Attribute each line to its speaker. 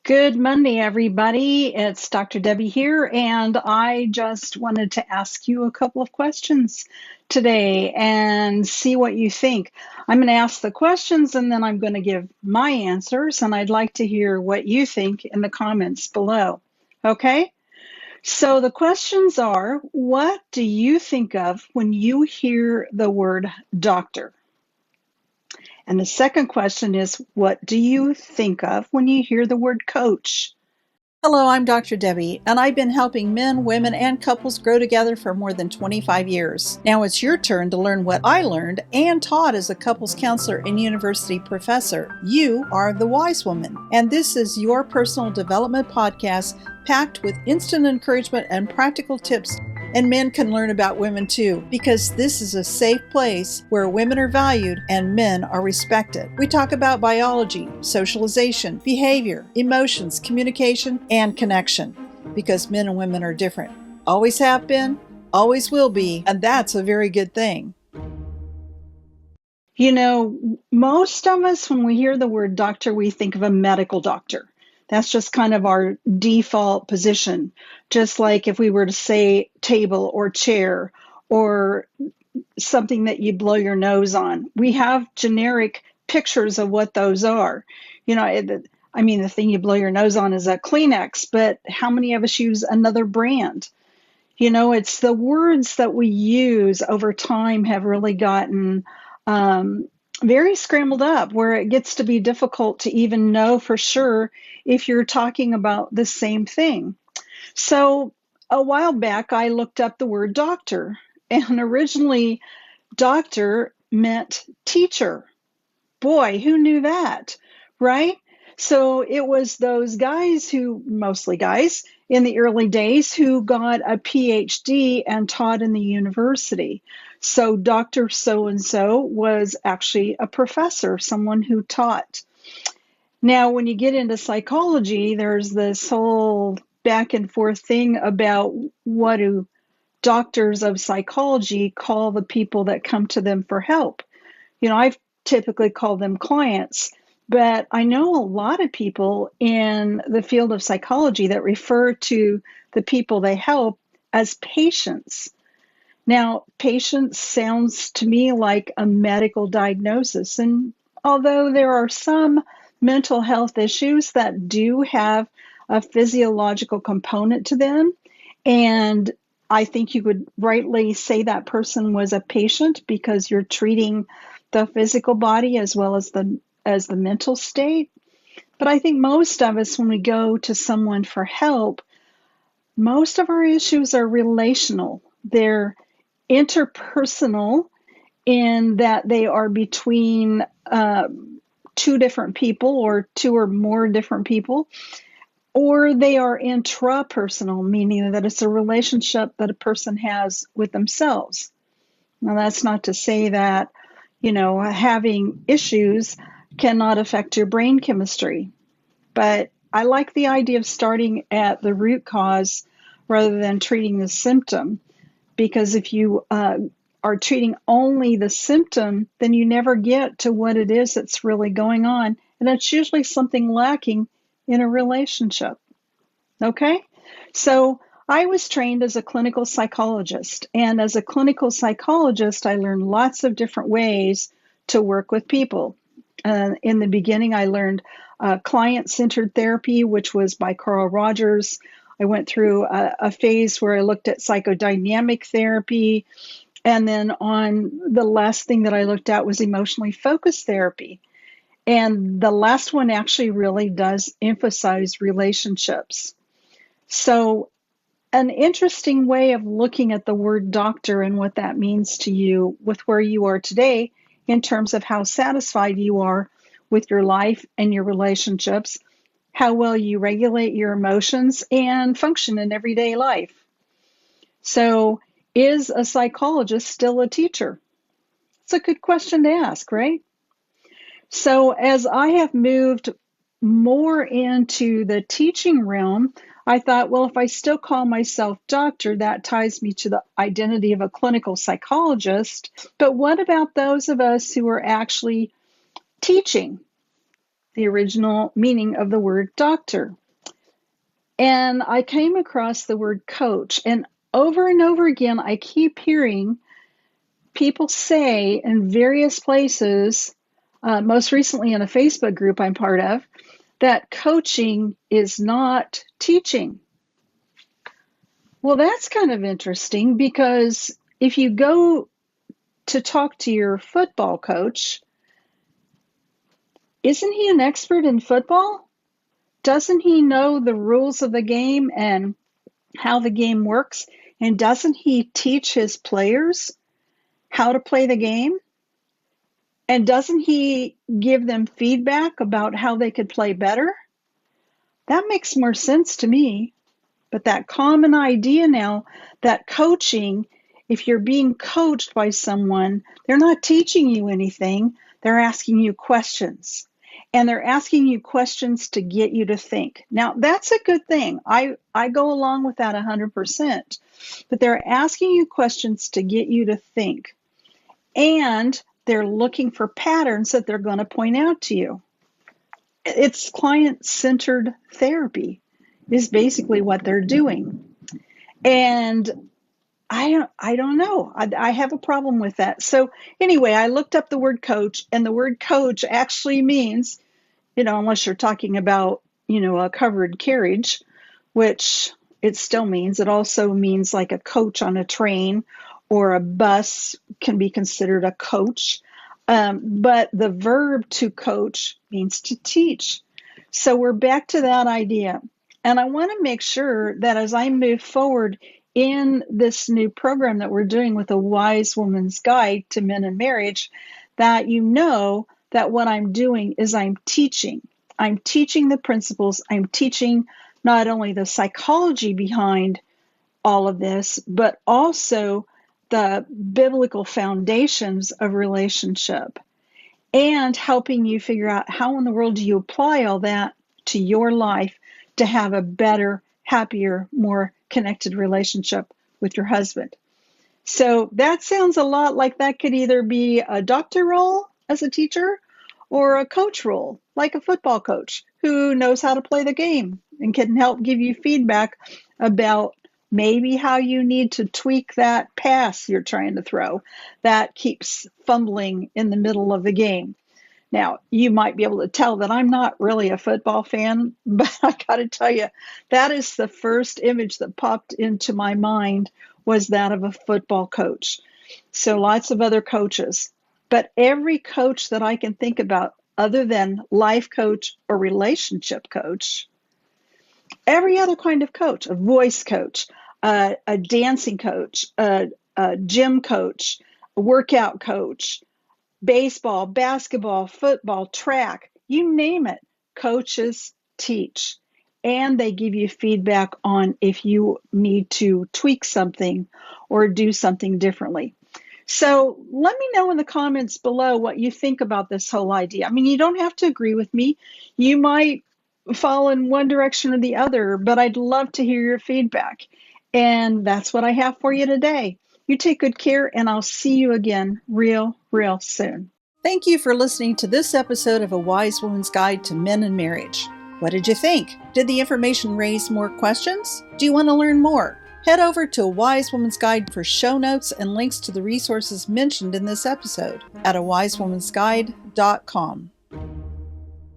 Speaker 1: Good Monday, everybody. It's Dr. Debbie here, and I just wanted to ask you a couple of questions today and see what you think. I'm going to ask the questions and then I'm going to give my answers, and I'd like to hear what you think in the comments below. Okay? So the questions are, what do you think of when you hear the word doctor? And the second question is, what do you think of when you hear the word coach? Hello, I'm Dr. Debbie, and I've been helping men, women, and couples grow together for more than 25 years. Now it's your turn to learn what I learned and taught as a couples counselor and university professor. You are the wise woman, and this is your personal development podcast packed with instant encouragement and practical tips. And men can learn about women too, because this is a safe place where women are valued and men are respected. We talk about biology, socialization, behavior, emotions, communication, and connection, because men and women are different. Always have been, always will be, and that's a very good thing. You know, most of us, when we hear the word doctor, we think of a medical doctor. That's just kind of our default position. Just like if we were to say table or chair or something that you blow your nose on, we have generic pictures of what those are. You know, the thing you blow your nose on is a Kleenex, but how many of us use another brand? You know, it's the words that we use over time have really gotten very scrambled up, where it gets to be difficult to even know for sure if you're talking about the same thing. So a while back, I looked up the word doctor, and originally doctor meant teacher. Boy, who knew that, right? So it was those guys who, mostly guys, in the early days who got a PhD and taught in the university. So Dr. So-and-so was actually a professor, someone who taught. Now, when you get into psychology, there's this whole back and forth thing about what do doctors of psychology call the people that come to them for help. You know, I've typically called them clients, but I know a lot of people in the field of psychology that refer to the people they help as patients. Now, patients sounds to me like a medical diagnosis, and although there are some mental health issues that do have a physiological component to them, and I think you would rightly say that person was a patient because you're treating the physical body as well as the mental state. But I think most of us, when we go to someone for help, most of our issues are relational. They're interpersonal in that they are between two different people or two or more different people, or they are intrapersonal, meaning that it's a relationship that a person has with themselves. Now, that's not to say that, you know, having issues cannot affect your brain chemistry, but I like the idea of starting at the root cause rather than treating the symptom, because if you are treating only the symptom, then you never get to what it is that's really going on, and it's usually something lacking in a relationship. Okay? So I was trained as a clinical psychologist, and as a clinical psychologist, I learned lots of different ways to work with people. In the beginning, I learned client-centered therapy, which was by Carl Rogers. I went through a phase where I looked at psychodynamic therapy, and then on the last thing that I looked at was emotionally focused therapy. And the last one actually really does emphasize relationships. So an interesting way of looking at the word doctor and what that means to you with where you are today in terms of how satisfied you are with your life and your relationships, how well you regulate your emotions and function in everyday life. So, is a psychologist still a teacher? It's a good question to ask, right? So, as I have moved more into the teaching realm, I thought, well, if I still call myself doctor, that ties me to the identity of a clinical psychologist. But what about those of us who are actually teaching? the original meaning of the word doctor. And I came across the word coach, and over again, I keep hearing people say in various places, most recently in a Facebook group I'm part of, that coaching is not teaching. Well, that's kind of interesting because if you go to talk to your football coach, isn't he an expert in football? Doesn't he know the rules of the game and how the game works? And doesn't he teach his players how to play the game? And doesn't he give them feedback about how they could play better? That makes more sense to me. But that common idea now that coaching, if you're being coached by someone, they're not teaching you anything. They're asking you questions. And they're asking you questions to get you to think. Now, that's a good thing. I go along with that 100%. But they're asking you questions to get you to think. And they're looking for patterns that they're going to point out to you. It's client-centered therapy is basically what they're doing. And I don't know. I have a problem with that. So anyway, I looked up the word coach, and the word coach actually means, unless you're talking about, a covered carriage, which it still means. It also means like a coach on a train or a bus can be considered a coach. But the verb to coach means to teach. So we're back to that idea. And I want to make sure that as I move forward in this new program that we're doing with a Wise Woman's Guide to Men in Marriage, that you know that what I'm doing is I'm teaching. I'm teaching the principles. I'm teaching not only the psychology behind all of this, but also the biblical foundations of relationship and helping you figure out how in the world do you apply all that to your life to have a better, happier, more connected relationship with your husband. So that sounds a lot like that could either be a doctor role as a teacher or a coach role, like a football coach who knows how to play the game and can help give you feedback about maybe how you need to tweak that pass you're trying to throw that keeps fumbling in the middle of the game. Now, you might be able to tell that I'm not really a football fan, but I got to tell you, that is the first image that popped into my mind was that of a football coach. So lots of other coaches, but every coach that I can think about other than life coach or relationship coach, every other kind of coach, a voice coach, a dancing coach, a gym coach, a workout coach, baseball, basketball, football, track, you name it, coaches teach. And they give you feedback on if you need to tweak something or do something differently. So let me know in the comments below what you think about this whole idea. I mean, you don't have to agree with me. You might fall in one direction or the other, but I'd love to hear your feedback. And that's what I have for you today. You take good care, and I'll see you again real soon. Thank you for listening to this episode of A Wise Woman's Guide to Men in Marriage. What did you think? Did the information raise more questions? Do you want to learn more? Head over to A Wise Woman's Guide for show notes and links to the resources mentioned in this episode at awisewomensguide.com.